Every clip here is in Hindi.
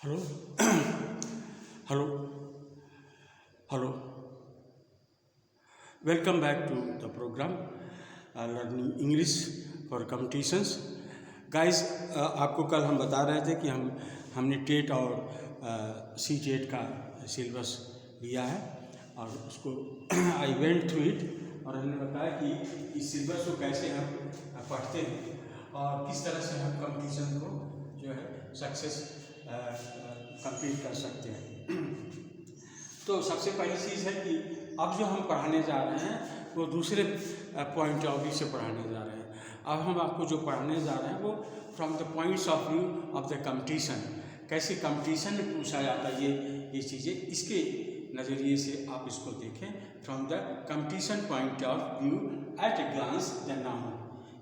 Hello, hello, hello. Welcome back to the program Learning English for Competitions. Guys, आपको कल हम बता रहे थे कि हमने टेट और सी टेट का सिलेबस लिया है और उसको आई वेंट थ्रू इट और हमने बताया कि इस सिलेबस को कैसे हम पढ़ते हैं और किस तरह से हम कंपटीशन को जो है सक्सेस कंप्लीट कर सकते हैं। तो सबसे पहली चीज़ है कि अब जो हम पढ़ाने जा रहे हैं वो दूसरे पॉइंट ऑफ व्यू से पढ़ाने जा रहे हैं। अब हम आपको जो पढ़ाने जा रहे हैं वो from the points of view of the competition, कैसे कंपटीशन में पूछा जाता है ये चीज़ें, इसके नज़रिए से आप इसको देखें from the competition point of view at a glance the noun.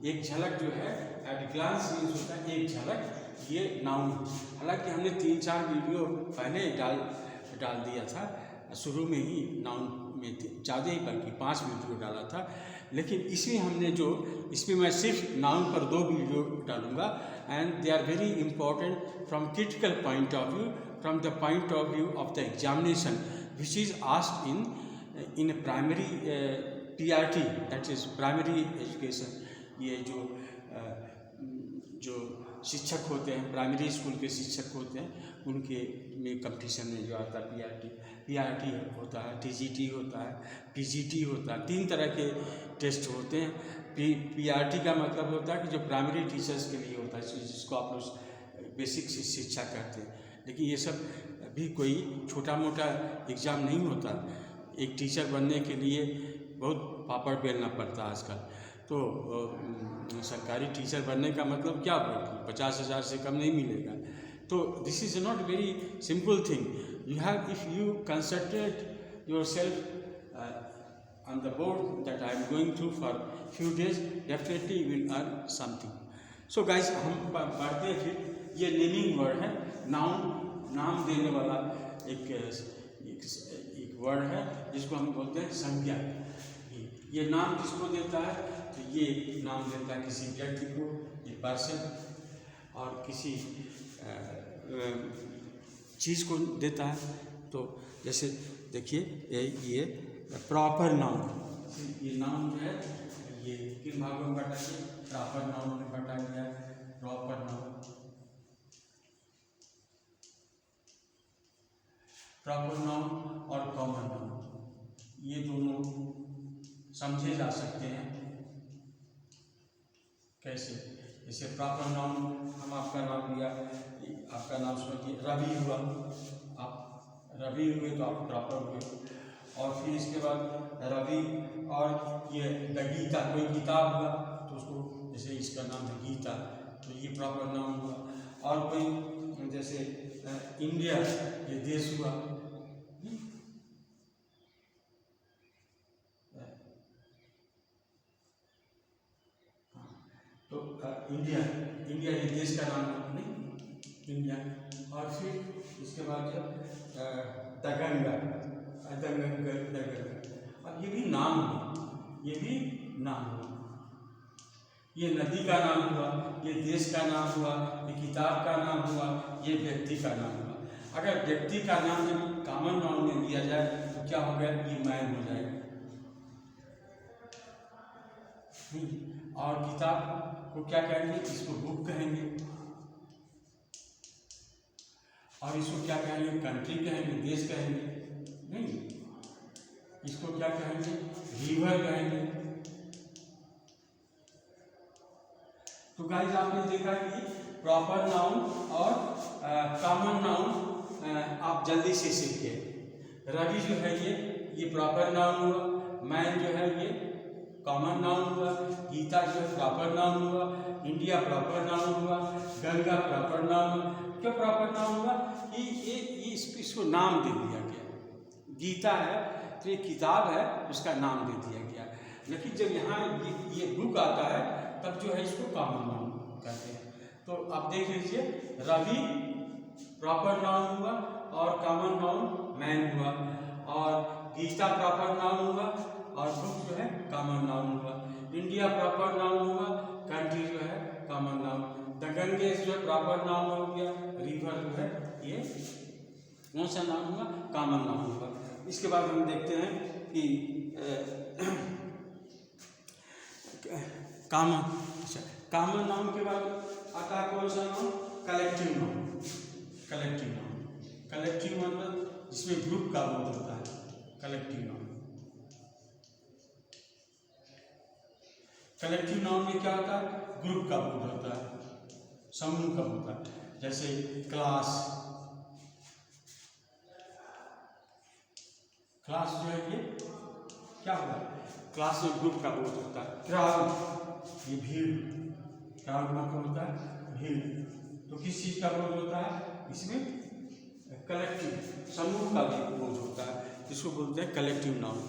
एक झलक जो है एट ग्लांस मीन्स होता है एक झलक, ये नाउन। हालांकि हमने 3-4 वीडियो पहले डाल दिया था, शुरू में ही नाउन में ज़्यादा ही बल्कि 5 वीडियो डाला था, लेकिन इसमें मैं सिर्फ नाउन पर 2 वीडियो डालूंगा and they are very important from critical point of view, from the point of view of the examination which is asked in primary PRT, that is primary education. ये जो शिक्षक होते हैं, प्राइमरी स्कूल के शिक्षक होते हैं, उनके में कंपटीशन में जो आता है PRT होता है, TGT होता है, PGT होता है। 3 तरह के टेस्ट होते हैं। PRT का मतलब होता है कि जो प्राइमरी टीचर्स के लिए होता है, जिसको आप लोग बेसिक शिक्षा कहते हैं। लेकिन ये सब भी कोई छोटा मोटा एग्ज़ाम नहीं होता। एक टीचर बनने के लिए बहुत पापड़ बेलना पड़ता है आजकल। तो सरकारी टीचर बनने का मतलब क्या होगा कि 50,000 से कम नहीं मिलेगा। तो this is not very simple thing. You have, if you concentrate yourself on the board that I am going through for few days, definitely you will earn something. So guys, हम पढ़ते हैं। फिर ये नेमिंग वर्ड है, नाम देने वाला एक वर्ड है जिसको हम बोलते हैं संज्ञा। ये नाम किसको देता है? तो ये नाम देता है किसी व्यक्ति को, ये पर्सन, और किसी चीज़ को देता है। तो जैसे देखिए ये प्रॉपर नाउन, ये नाउन जो है ये किन भागों में बांटा गया? प्रॉपर नाउन में बांटा गया है। प्रॉपर नाउन और कॉमन नाउन, ये दोनों समझे जा सकते हैं। कैसे? जैसे प्रॉपर नाउन, हम आपका नाम लिया, आपका नाम समझिए रवि हुआ, आप रवि हुए तो आप प्रॉपर हुए। और फिर इसके बाद रवि और ये द गीता, कोई किताब हुआ तो उसको, जैसे इसका नाम है गीता, तो ये प्रॉपर नाउन हुआ। और कोई जैसे इंडिया, ये देश हुआ। तो इंडिया ये देश का नाम है, नहीं, इंडिया। और फिर इसके बाद दगंगा, अब ये भी नाम हुआ, ये नदी का नाम हुआ, ये देश का नाम हुआ, ये किताब का नाम हुआ, ये व्यक्ति का नाम हुआ। अगर व्यक्ति का नाम जब कॉमन नाउन में दिया जाए तो क्या हो गया? ये मैन हो जाएगा। और किताब को क्या कहेंगे? इसको बुक कहेंगे। और इसको क्या कहेंगे? कंट्री कहेंगे, देश कहेंगे। नहीं, इसको क्या कहेंगे? रिवर कहेंगे। तो गाइस, आपने देखा कि प्रॉपर नाउन और कॉमन नाउन आप जल्दी से सीख गए। रवि जो है ये प्रॉपर नाउन हुआ, मैन जो है ये कॉमन नाउन हुआ, गीता जो है प्रॉपर नाउन हुआ, इंडिया प्रॉपर नाउन हुआ, गंगा प्रॉपर नाउन हुआ। क्यों प्रॉपर नाउन हुआ? इसको नाम दे दिया गया। गीता है तो ये किताब है, उसका नाम दे दिया गया। लेकिन जब यहाँ ये बुक आता है तब जो है इसको कॉमन नाउन कहते हैं। तो आप देख लीजिए, रवि प्रॉपर नाउन हुआ और कॉमन नाउन मैन हुआ, और गीता प्रॉपर नाउन हुआ और बुक जो है कॉमन नाउन हुआ। इंडिया प्रॉपर नाउन हुआ, कंट्री जो है कॉमन नाउन। द गंगेस जो है प्रॉपर नाउन हो गया, रिवर जो है ये कौन सा नाउन हुआ? कॉमन नाउन हुआ। इसके बाद हम देखते हैं कि कॉमन नाउन के बाद आता है कौन सा noun? Collective noun. Collective noun, collective मतलब जिसमें ग्रुप का बोध होता है, कलेक्टिव नाउन। कलेक्टिव नाउन में क्या होता है? ग्रुप का बोध होता है, समूह का होता है। जैसे क्लास, क्लास जो है ये क्या होता है? क्लास में ग्रुप का बोध होता है। क्राउड, ये भीड़, क्राउड मतलब होता है भीड़। तो किस चीज का बोध होता है? इसमें कलेक्टिव, समूह का भी बोध होता है, जिसको बोलते हैं कलेक्टिव नाउन।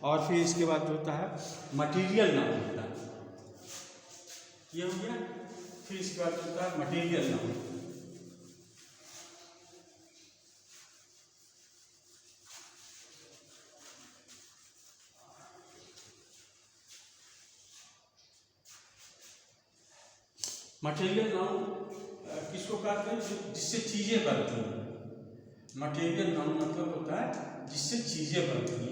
और फिर इसके बाद जो होता है मटेरियल नाउन होता है, ये हो गया। फिर इसके बाद होता है मटेरियल नाउन। मटेरियल नाउन किसको कहते हैं? जिससे चीजें बनती हैं। मटेरियल नाउन मतलब होता है जिससे चीजें बनती हैं।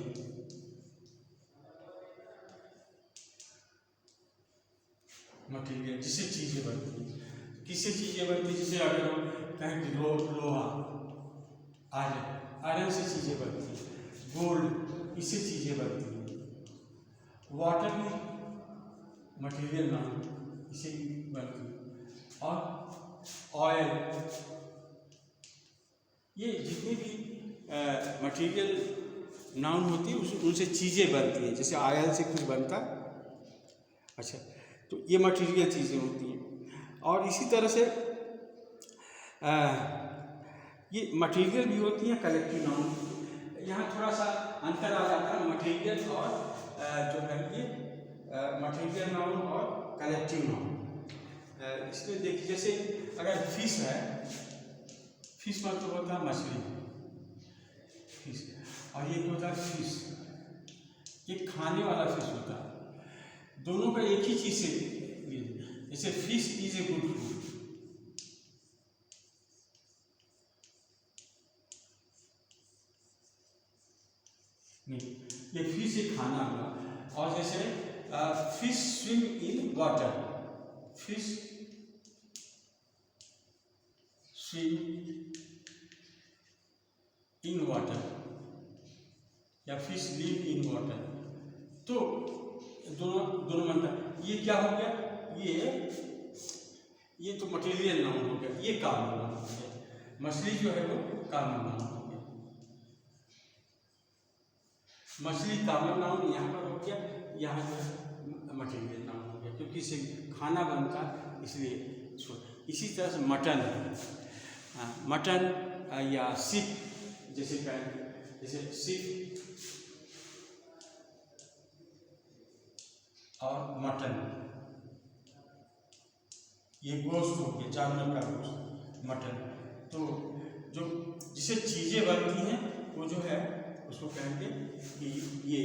मटेरियल जिससे चीजें बनती हैं। किससे चीजें बनती हैं? जैसे अगर हम कहें कि लोहा, आयरन, आयरन से चीजें बनती हैं। गोल्ड, इससे चीजें बनती हैं। वाटर भी मटेरियल नाउन, इसे बनती है। और ऑयल, ये जितनी भी मटेरियल नाउन होती है उनसे चीज़ें बनती हैं। जैसे ऑयल से कुछ बनता है, अच्छा, तो ये मटेरियल चीज़ें होती हैं। और इसी तरह से ये मटेरियल भी होती हैं कलेक्टिव नाउन। यहाँ थोड़ा सा अंतर आ जाता है मटेरियल और जो है ये मटेरियल नाउन और कलेक्टिव नाउन। इसमें देखिए, जैसे अगर फिश है, फिश मतलब होता है मछली, फिश। और ये होता है फिश, ये खाने वाला फिश होता है। दोनों का एक ही चीज से, जैसे fish is a good food, नहीं, ये फिश एक खाना हुआ। और जैसे fish swim in water, fish swim in water, या फिश लिव इन वाटर। तो दोनों मतलब ये क्या हो गया? ये तो मटेरियल नाउन हो गया, ये कॉमन नाउन हो गया। मछली जो है वो कॉमन नाउन हो गया। मछली कॉमन नाउन यहाँ पर हो गया, यहाँ जो है मटेरियल नाउन हो गया, क्योंकि इसे खाना बनता इसलिए। इसी तरह से मटन है, मटन या सिप, जैसे कहें, जैसे सिप और मटन, ये गोश्त हो गया, जानवर का गोश्त, मटन। तो जो जिससे चीज़ें बनती हैं वो जो है उसको कहेंगे कि ये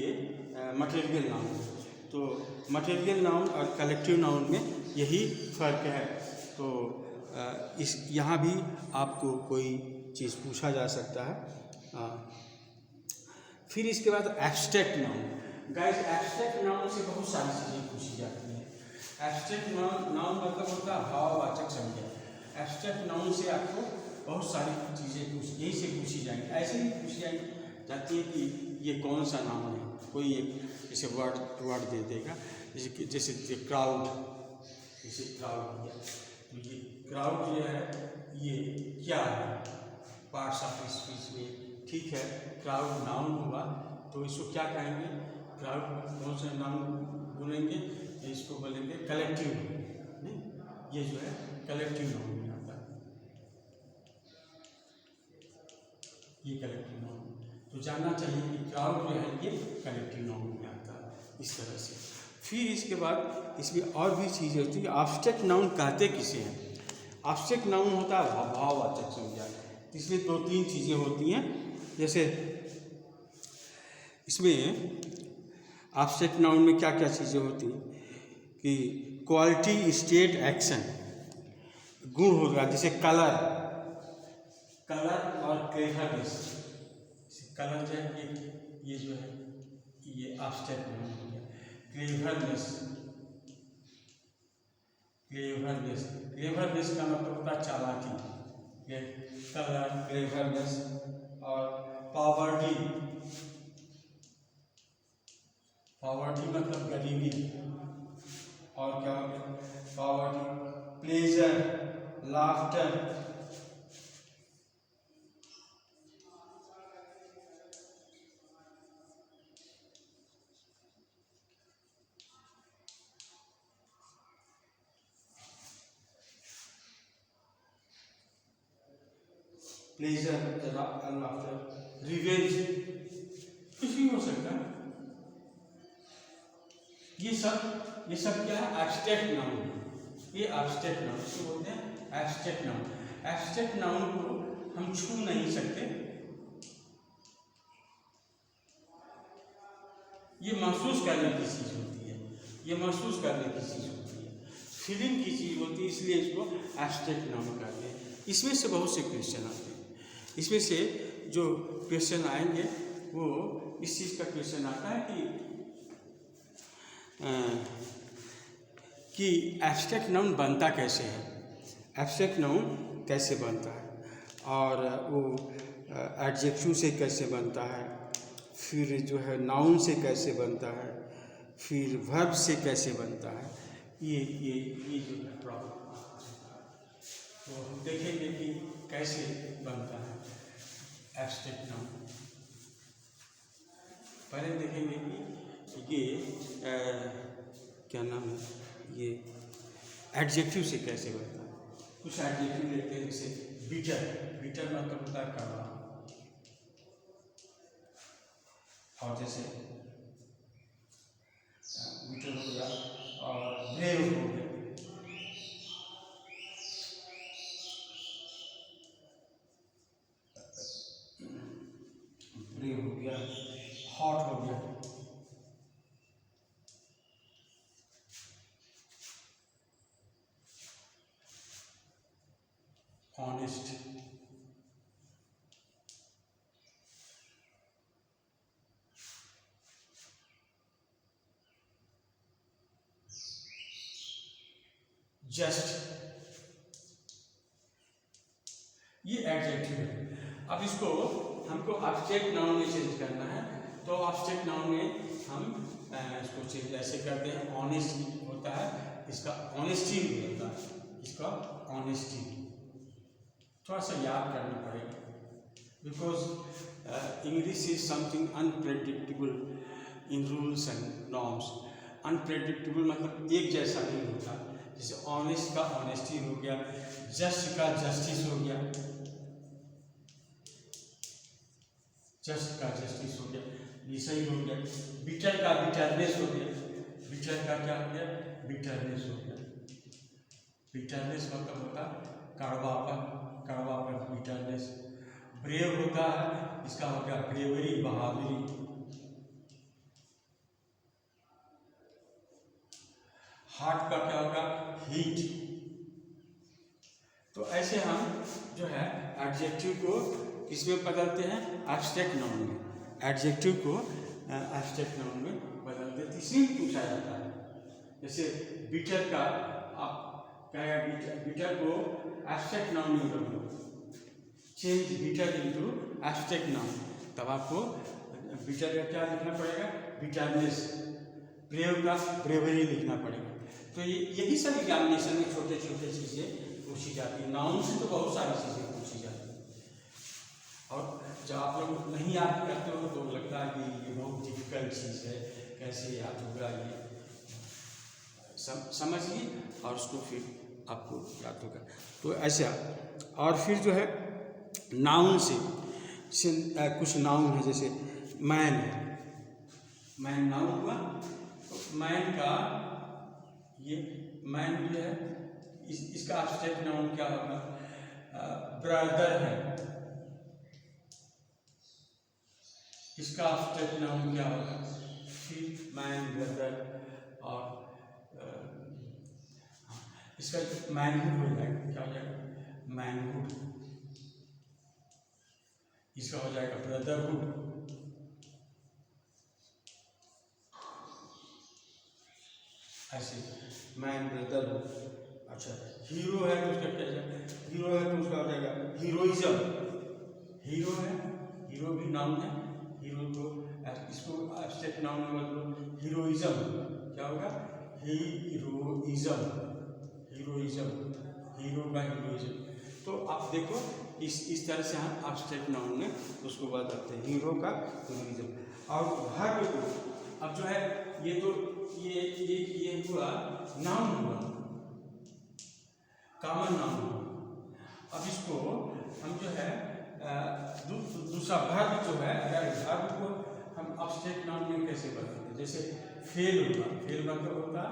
मटेरियल नाउन है। तो मटेरियल नाउन और कलेक्टिव नाउन में यही फर्क है। तो इस यहाँ भी आपको कोई चीज़ पूछा जा सकता है। फिर इसके बाद abstract noun. Guys, abstract noun से बहुत सारी चीज़ें पूछी जाती हैं। एब्स्ट्रैक्ट नाउन मतलब होता है भाववाचक संज्ञा। एब्स्ट्रैक्ट नाउन से आपको बहुत सारी चीज़ें यहीं से पूछी जाएंगी, ऐसे ही पूछी जाती है कि ये कौन सा नाउन है। कोई एक जैसे वर्ड दे देगा, जैसे क्राउड, जैसे क्राउड दिया, तो ये क्राउड जो है ये क्या है? पार्ट्स ऑफ स्पीच में, ठीक है, क्राउड नाउन हुआ तो इसको क्या कहेंगे? क्राउड कौन सा नाउन बोलेंगे? इसको बोलेंगे कलेक्टिव। नहीं, ये जो है कलेक्टिव नाउन में आता है, ये कलेक्टिव नाउन। तो जानना चाहिए कि क्राउड जो है ये कलेक्टिव नाउन में आता है, इस तरह से। फिर इसके बाद इसमें और भी चीज़ें होती है। ऑब्जेक्ट नाउन कहते किसे हैं? ऑब्जेक्ट नाउन होता है भाववाचक संज्ञा। इसमें 2-3 चीज़ें होती हैं। जैसे इसमें ऑब्जेक्ट नाउन में क्या क्या चीज़ें होती हैं कि क्वालिटी, स्टेट, एक्शन, गुण हो गया। जैसे कलर, कलर और क्लेवरनेस। कलर जो है ये जो है ये एब्स्ट्रैक्ट नाउन हो गया। क्लेवरनेस, क्लेवरनेस, क्लेवरनेस का मतलब होता है चालाकी। ये कलर, क्लेवरनेस और पॉवर्टी, पॉवर्टी मतलब गरीबी। और क्या हो गया poverty, pleasure, laughter, pleasure, laughter, revenge, कुछ भी हो सकता है। ये सब क्या है एब्स्ट्रैक्ट नाउन। ये एब्स्ट्रैक्ट नाउन इसको बोलते हैं एब्स्ट्रैक्ट नाउन। एब्स्ट्रैक्ट नाउन को हम छू नहीं सकते, ये महसूस करने की चीज़ होती है, ये महसूस करने की चीज़ होती है, फीलिंग की चीज़ होती है, इसलिए इसको एब्स्ट्रैक्ट नाउन कहते हैं। इसमें से बहुत से क्वेश्चन आते हैं। इसमें से जो क्वेश्चन आएंगे वो इस चीज़ का क्वेश्चन आता है कि एब्स्ट्रैक्ट नाउन बनता कैसे है, एब्स्ट्रैक्ट नाउन कैसे बनता है, और वो एडजेक्टिव से कैसे बनता है, फिर जो है नाउन से कैसे बनता है, फिर वर्ब से कैसे बनता है। ये जो है प्रॉब्लम तो हम देखेंगे कि कैसे बनता है एब्स्ट्रैक्ट नाउन। पहले देखेंगे कि ये क्या नाम है, ये एडजेक्टिव से कैसे बनता है। कुछ एडजेक्टिव लेते हैं जैसे बिटर, बिटर मतलब होता है कड़वा, और जैसे बिटर हो गया और ब्रेव हो गया, ब्रेव हो गया, हॉट हो गया, ऑनेस्ट, जस्ट, ये एडजेक्टिव है। अब इसको हमको एब्स्ट्रैक्ट नाउन में चेंज करना है, तो एब्स्ट्रैक्ट नाउन में हम इसको चेंज ऐसे करते हैं। ऑनेस्ट होता है, इसका ऑनेस्टी होता है, इसका ऑनेस्टी थोड़ा सा याद करना पड़ेगा, because English is something unpredictable in rules and norms. Unpredictable मतलब एक जैसा नहीं होता। जैसे ऑनेस्ट का ऑनेस्टी हो गया, जस्ट का जस्टिस हो गया, जस्ट का जस्टिस हो गया, ये सही हो गया। बिटर का बिटरनेस हो गया, बिटर का क्या हो गया बिटरनेस हो गया। बिटरनेस मतलब होता है कड़वापन, कड़वापन बिटरनेस। ब्रेव होता है, इसका हो गया ब्रेवरी, बहादुरी। हार्ट का क्या होगा हीट। तो ऐसे हम जो है एडजेक्टिव को किसमें बदलते हैं, एब्स्ट्रैक्ट नाउन में। एडजेक्टिव को एब्स्ट्रैक्ट नाउन में बदलते हैं, इसलिए पूछा जाता है। जैसे बिटर का आप क्या बिटर को एब्स्ट्रैक्ट नाउन में बदलो, change bitter into abstract noun, तब आपको बिटर का क्या लिखना पड़ेगा बिटरनेस, ब्रेव का ब्रेवरी लिखना पड़ेगा। तो यही सब एग्जामिनेशन में छोटे छोटे चीज़ें पूछी जाती है। नाउन से तो बहुत सारी चीज़ें पूछी जाती है, और जब आप लोग नहीं याद करते हो तो लगता है कि ये बहुत डिफिकल्ट चीज़ है, कैसे याद होगा। ये समझिए और उसको फिर आपको याद होगा। तो ऐसा, और फिर जो है नाउन से कुछ नाउन है, जैसे मैन है, मैन नाउन हुआ। तो मैन का ये मैन जो है इसका एब्स्ट्रैक्ट नाउन क्या होगा, ब्रदर है, इसका एब्स्ट्रैक्ट नाउन क्या होगा फिर मैन, ब्रदर, और इसका मैनहुड हो जाएगा, क्या हो जाएगा मैनहुड। इसका हो जाएगा ब्रदरहुड। ऐसे मैन ब्रदरहुड। अच्छा, हीरो है तो उसका क्या जाएगा, हीरो है तो उसका हो जाएगा हीरोइज्म। हीरो है, हीरो भी नाउन है, हीरो को इसको एब्स्ट्रैक्ट नाउन में बदलो, हीरोइज्म क्या होगा, हीरोइज्म, हीरोइज्म, हीरो का हीरोइज्म। तो आप देखो इस तरह से हम एब्स्ट्रैक्ट नाउन में उसको बदलते हैं, हीरो का हीरोइज्म। और वर्ब को अब जो है ये तो ये हुआ नाउन हुआ, कॉमन नाउन हुआ। अब इसको हम जो है दूसरा वर्ब जो है, अगर वर्ब को हम एब्स्ट्रैक्ट नाउन में कैसे बदलते हैं, जैसे फेल होगा, फेल मतलब होता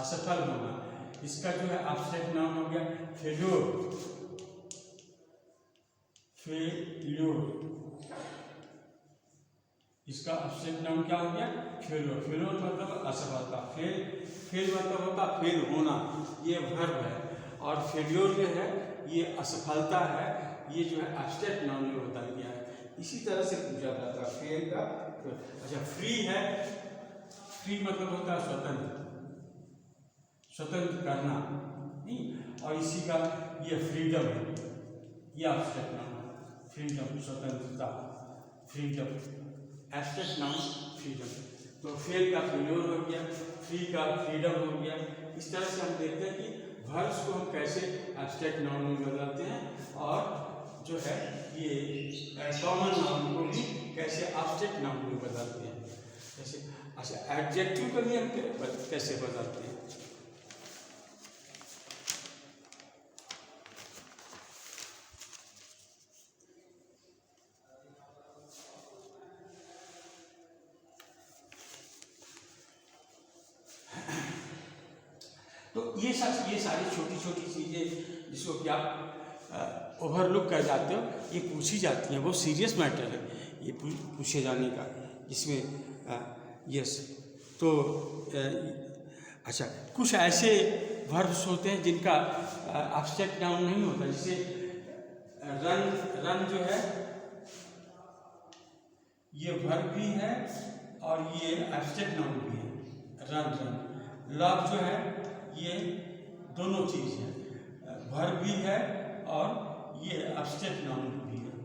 असफल होना, इसका जो है एब्स्ट्रैक्ट नाउन हो गया फेल्योर, फेल्योर, इसका एब्स्ट्रैक्ट नाउन क्या हो गया, फेल्योर। फेल्योर मतलब असफलता, फेल मतलब होता फेल होना, ये वर्ब है। और फेल्योर जो है ये असफलता है, ये जो है एब्स्ट्रैक्ट नाउन में बता दिया है। इसी तरह से पूछा जाता है फेल का। अच्छा, फ्री है, फ्री मतलब होता है स्वतंत्र, स्वतंत्र करना नहीं, और इसी का ये फ्रीडम है, ये एब्स्ट्रैक्ट नाउन है, फ्रीडम, स्वतंत्रता, फ्रीडम, एब्स्ट्रैक्ट नाउन फ्रीडम। तो फेल का फेल्योर हो गया, फ्री का फ्रीडम हो गया। इस तरह से हम देखते हैं कि वर्ब्स को हम कैसे एब्स्ट्रैक्ट नाउन में बदलते हैं, और जो है ये कॉमन नाउन को भी कैसे एब्स्ट्रैक्ट नाउन में बदलते हैं। जैसे अच्छा, एडजेक्टिव को भी हम कैसे बदलते हैं। तो ये सारी छोटी छोटी चीज़ें जिसको कि आप ओवरलुक कर जाते हो, ये पूछी जाती हैं, बहुत सीरियस मैटर है ये पूछे जाने का, जिसमें यस। तो अच्छा, कुछ ऐसे वर्ब्स होते हैं जिनका एब्स्ट्रैक्ट नाउन नहीं होता, जैसे रन जो है ये वर्ब भी है और ये एब्स्ट्रैक्ट नाउन भी है, रन। लव जो है ये दोनों चीज़ है, वर्ब भी है और ये एब्स्ट्रैक्ट नाउन भी है,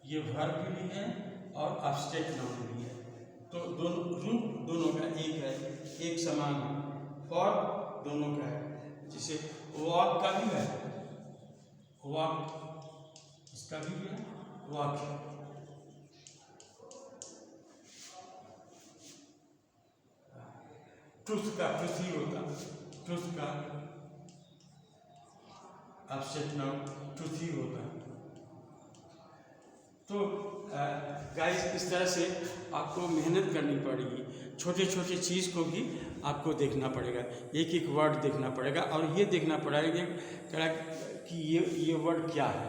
ये वर्ब भी है और एब्स्ट्रैक्ट नाउन भी है। तो दोनों रूप दोनों का एक है, एक समान है, फॉर्म दोनों का है। जैसे वॉक का भी है, वॉक इसका भी है, वॉक है। ट्रुथ का पृथ्वी होता, ट्रुथ का एब्स्ट्रैक्ट नाउन पृथ्वी होता। तो गाइस, इस तरह से आपको मेहनत करनी पड़ेगी, छोटे छोटे चीज़ को भी आपको देखना पड़ेगा, एक एक वर्ड देखना पड़ेगा, और ये देखना पड़ेगा कि ये वर्ड क्या है।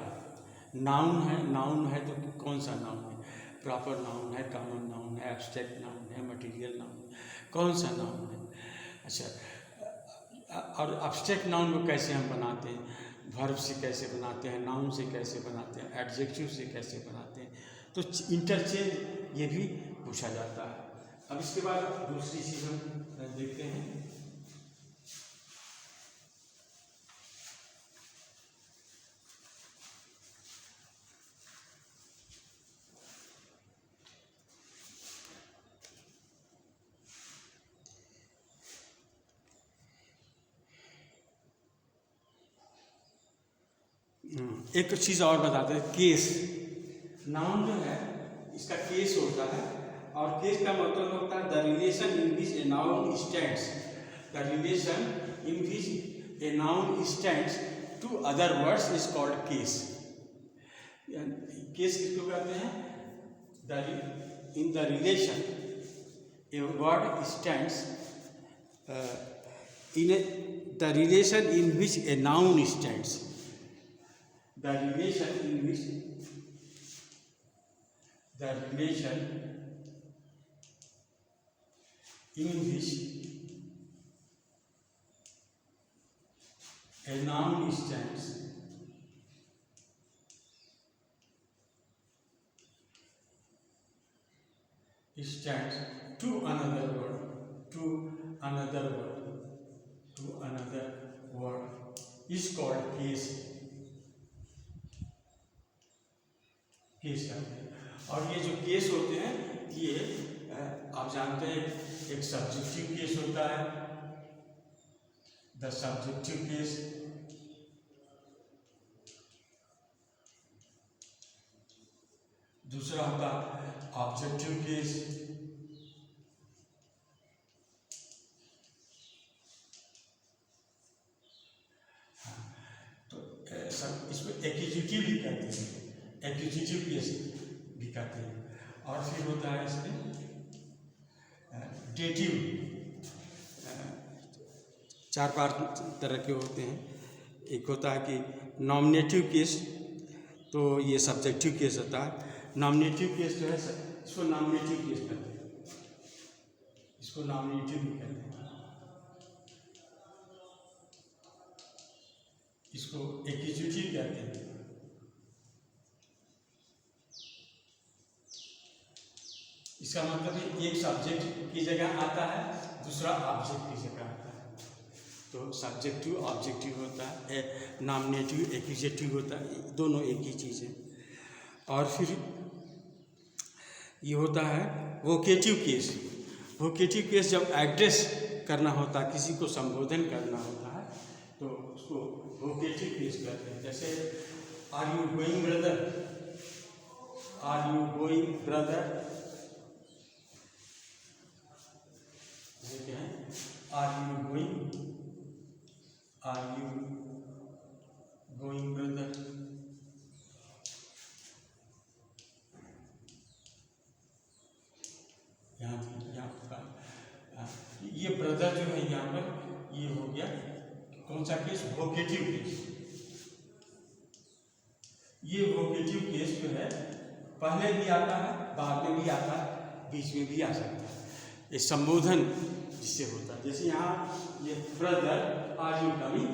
नाउन है तो कौन सा नाउन है, प्रॉपर नाउन है, कॉमन नाउन है, एब्स्ट्रैक्ट नाउन है, मटेरियल नाउन है, कौन सा नाउन है। अच्छा, और एब्स्ट्रैक्ट नाउन को कैसे हम बनाते हैं, वर्ब से कैसे बनाते हैं, नाउन से कैसे बनाते हैं, एडजेक्टिव से कैसे बनाते हैं, तो इंटरचेंज ये भी पूछा जाता है। अब इसके बाद दूसरी चीज़ हम देखते हैं। एक चीज़ और बताते हैं, केस। नाउन जो है इसका केस होता है, और केस का मतलब होता है the relation in which a noun stands, the relation in which a noun stands to other words is called case. Case किसको कहते हैं, in the relation a word stands the relation in which a noun stands, the relation in which a noun stands stands to another word, to another word, to another word is called case, case कहते हैं। और ये जो केस होते हैं ये आप जानते हैं एक सब्जेक्टिव केस होता है, द सब्जेक्टिव केस, दूसरा होता है ऑब्जेक्टिव केस, तो इसमें एक्यूजिटिव भी कहते हैं, एक्यूजिटिव केस भी कहते हैं। और फिर होता है इसमें डेटिव, चार पांच तरह के होते हैं। एक होता है कि नॉमिनेटिव केस, तो ये सब्जेक्टिव केस होता है। नॉमिनेटिव केस जो है इसको नॉमिनेटिव केस कहते हैं, इसको नॉमिनेटिव भी कहते हैं। इसको एक्यूजिटिव कहते हैं। इसका मतलब है एक सब्जेक्ट की जगह आता है, दूसरा ऑब्जेक्ट की जगह आता है। तो सब्जेक्टिव ऑब्जेक्टिव होता है, नॉमिनेटिव एक्यूजेटिव होता है, दोनों एक ही चीज़ है। और फिर ये होता है वोकेटिव केस। वोकेटिव केस जब एड्रेस करना होता है, किसी को संबोधन करना होता है, तो उसको वोकेटिव केस कहते हैं। जैसे are you going brother, are you going brother, are you going, are you going brother. यहाँ पर ये ब्रदर जो है यहाँ पर ये हो गया कौन सा केस, वोकेटिव केस। ये वोकेटिव केस जो है पहले भी आता है, बाद में भी आता है, बीच में भी आ सकता है। ये संबोधन जिससे होता है, जैसे यहाँ ये ब्रदर आर यू कमिंग,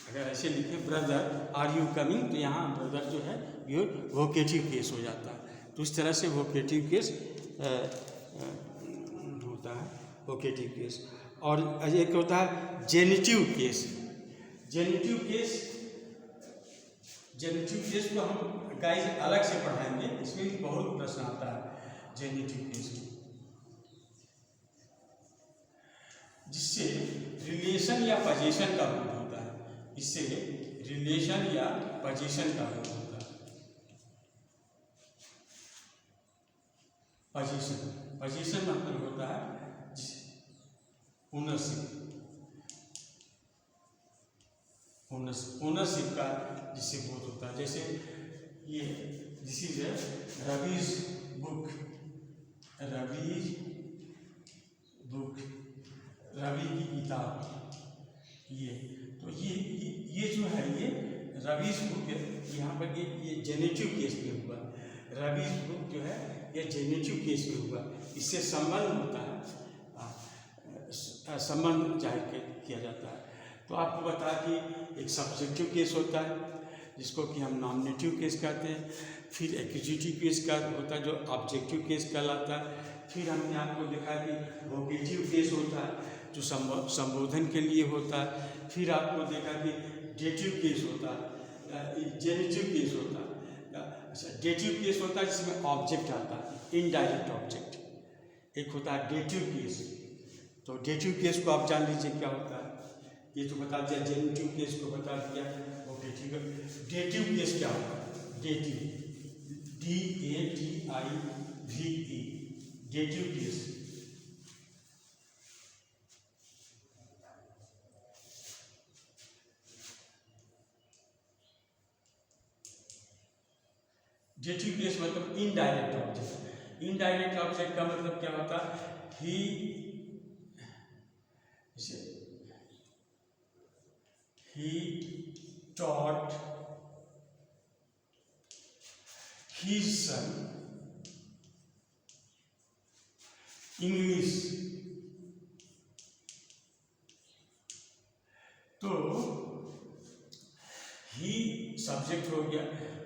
अगर ऐसे लिखे ब्रदर आर यू कमिंग, तो यहाँ ब्रदर जो है ये वोकेटिव केस हो जाता है। तो इस तरह से वोकेटिव केस होता है, वोकेटिव केस। और एक होता है जेनिटिव केस। जेनिटिव केस, जेनिटिव केस को हम गाइस अलग से पढ़ाएंगे, इसमें भी बहुत प्रश्न आता है जेनिटिव केस में, जिससे रिलेशन या पोजीशन का रूप होता है। इससे रिलेशन या पोजीशन का रूप होता है। पोजीशन, पोजीशन मतलब होता है ओनरशिप, ओनरशिप का जिससे बोध होता है। जैसे ये this is Ravi's book, Ravi's book, Ravi की किताब। ये तो ये जो है ये रवीज बुक है, यहाँ पर ये जेनेटिव केस में हुआ। रवीज बुक जो है ये जेनेटिव केस में हुआ, इससे संबंध होता है, संबंध जाहिर किया जाता है। तो आपको बता कि एक सब्जेक्टिव केस होता है जिसको कि हम नॉमिनेटिव केस कहते हैं। फिर एक्यूजिटिव केस का होता है जो ऑब्जेक्टिव केस कहलाता है। फिर हमने आपको देखा कि वोकेटिव केस होता है जो संबोधन के लिए होता है। फिर आपको देखा कि डेटिव केस होता है, जेनेटिव केस होता है। अच्छा, डेटिव केस होता है जिसमें ऑब्जेक्ट आता है, इनडायरेक्ट ऑब्जेक्ट। एक होता है डेटिव केस। तो डेटिव केस को आप जान लीजिए क्या होता है। ये तो बता दिया, जेनेटिव केस को बता दिया, वोकेटिव। डेटिव केस क्या होता है, dative, DATIVE, dative case. Dative case मतलब इनडायरेक्ट ऑब्जेक्ट। इनडायरेक्ट ऑब्जेक्ट का मतलब क्या होता है, he taught his son English। तो ही सब्जेक्ट हो गया,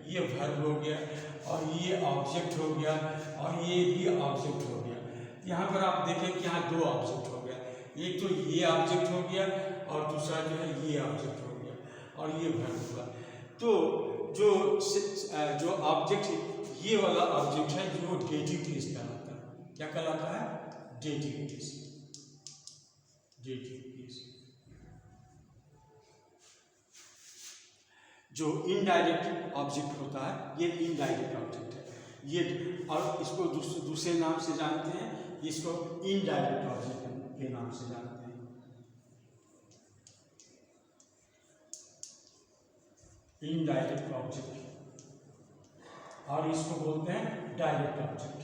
ये वर्ब हो गया, और ये ऑब्जेक्ट हो गया, और ये भी ऑब्जेक्ट हो गया। यहाँ पर आप देखें कि यहाँ दो ऑब्जेक्ट हो गया, एक तो ये ऑब्जेक्ट हो गया और दूसरा जो है ये ऑब्जेक्ट हो गया, और ये वर्ब हुआ। तो जो ऑब्जेक्ट ये वाला ऑब्जेक्ट है जो डेटिव केस कहलाता है। क्या कहलाता है? Dative case. Dative case. जो इनडायरेक्ट ऑब्जेक्ट होता है ये इनडायरेक्ट ऑब्जेक्ट है ये, और इसको दूसरे नाम से जानते हैं, इसको इनडायरेक्ट ऑब्जेक्ट के नाम से जानते हैं। इनडायरेक्ट ऑब्जेक्ट, और इसको बोलते हैं डायरेक्ट ऑब्जेक्ट।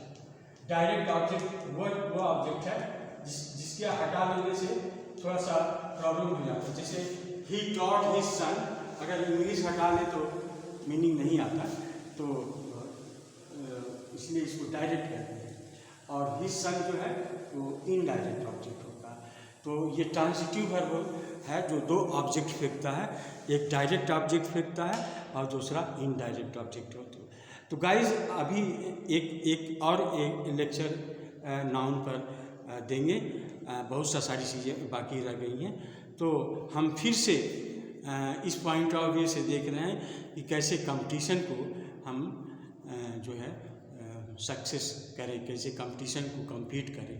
डायरेक्ट ऑब्जेक्ट वो ऑब्जेक्ट है जिसके हटा देने से थोड़ा सा प्रॉब्लम हो जाता है। जैसे ही टॉट हिज सन, अगर इंग्लिश हटा ले तो मीनिंग नहीं आता, तो इसलिए इसको डायरेक्ट कहते हैं। और हिज सन जो है वो इनडायरेक्ट ऑब्जेक्ट होता है। तो ये ट्रांजिटिव वर्ब है जो दो ऑब्जेक्ट फेंकता है, एक डायरेक्ट ऑब्जेक्ट फेंकता है और दूसरा इनडायरेक्ट ऑब्जेक्ट होता है। तो गाइज अभी एक लेक्चर नाउन पर देंगे, बहुत सा सारी चीज़ें बाकी रह गई हैं। तो हम फिर से इस पॉइंट ऑफ व्यू से देख रहे हैं कि कैसे कंपटीशन को हम जो है सक्सेस करें, कैसे कंपटीशन को compete करें,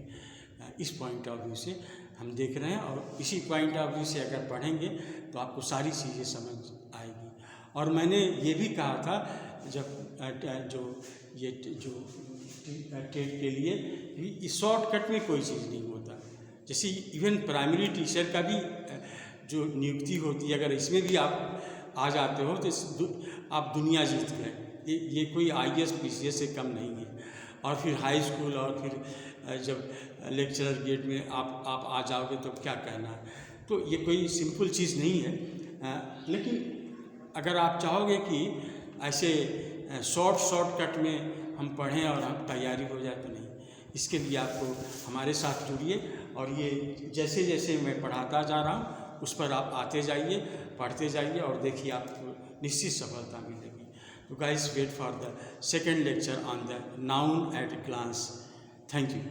इस पॉइंट ऑफ व्यू से हम देख रहे हैं। और इसी पॉइंट ऑफ व्यू से अगर पढ़ेंगे तो आपको सारी चीज़ें समझ आएगी। और मैंने ये भी कहा था जब जो टेट के लिए इस शॉर्टकट में कोई चीज़ नहीं होता। जैसे इवन प्राइमरी टीचर का भी जो नियुक्ति होती है, अगर इसमें भी आप आ जाते हो तो आप दुनिया जीत गए। ये कोई IAS PCS से कम नहीं है। और फिर हाई स्कूल और फिर जब लेक्चरर गेट में आप आ जाओगे तो क्या कहना है। तो ये कोई सिंपल चीज़ नहीं है, लेकिन अगर आप चाहोगे कि ऐसे शॉर्टकट में हम पढ़ें और हम तैयारी हो जाए तो नहीं। इसके लिए आपको हमारे साथ जुड़िए, और ये जैसे जैसे मैं पढ़ाता जा रहा हूँ उस पर आप आते जाइए, पढ़ते जाइए, और देखिए आपको निश्चित सफलता मिलेगी। तो guys, wait for the second lecture on the noun at a glance. Thank you.